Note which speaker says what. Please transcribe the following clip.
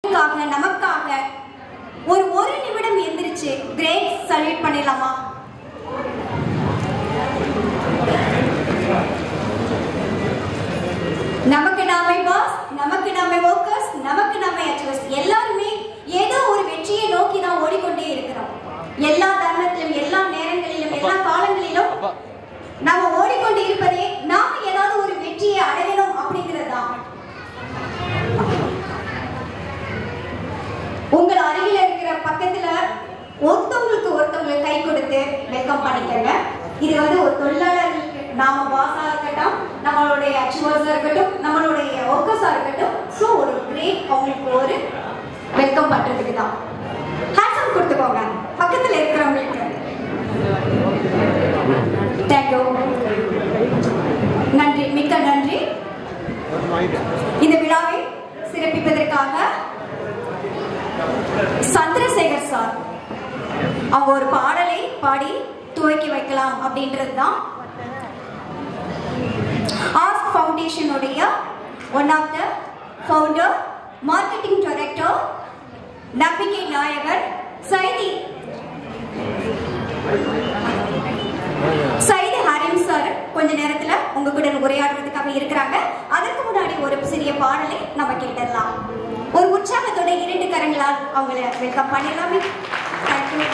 Speaker 1: நமக்காக ஒரு நிமிடம் எந்திரிச்சு கிரேட் சல்யூட் பண்ணிடலாமா? நமக்கு நாமே பாஸ், நமக்கு நாமே ஒர்க்கர்ஸ், நமக்கு நாமே அச்சீவர்ஸ், எல்லாருமே ஏதோ ஒரு வெற்றியை நோக்கி தான் ஓடிக்கொண்டே இருக்கிறோம். எல்லா தருணத்திலும், எல்லா நேரங்களிலும், எல்லா காலங்களிலும் நாம ஓடிக்கொண்டு இருப்பதே நாம ஏதாவது ஒரு வெற்றியை அடையணும் அப்படிங்கிறது தான். உங்கள் அருகில் இருக்கிற பக்கத்துல ஒருத்தவங்களுக்கு கை கொடுத்து வெல்கம் பண்ணிக்கங்க. இது ஒரு தொழிலாளர்களுக்கு, நாம பாஸா இருக்கட்டும், நம்மளுடைய அச்சீவர்ஸா இருக்கட்டும், நம்மளுடைய ஒர்க்கர்ஸா இருக்கட்டும், ஸோ ஒரு கிரேட் அவங்களுக்கு ஒரு வெல்கம் பண்றதுக்கு தான். ஹேண்ட்ஸ் கொடுத்துக்கோங்க பக்கத்துல இருக்கிறவங்களுக்கு. தேங்க்யூ, நன்றி, மிக்க நன்றி. இந்த விழாவை சிறப்பிப்பதற்காக சந்திரசேகர் சார் அவங்க ஒரு பாடலை பாடி துவக்கி வைக்கலாம் அப்படின்றது தான். ஆஸ்க் ஃபவுண்டேஷன் உடைய one of the founder, marketing director நம்பிக்கை நாயகர் சையது ஹரீம் சார் கொஞ்ச நேரத்துல உங்க கூட உரையாடுறதுக்காக இருக்கிறாங்க. அதற்கு முன்னாடி ஒரு சிறிய பாடலை நம்ம கேட்டுடலாம். ஒரு உற்சாகத்தோட 2 கரங்களால் அவங்களை வெல்கம் பண்ணிடலாமே. தேங்க்யூ.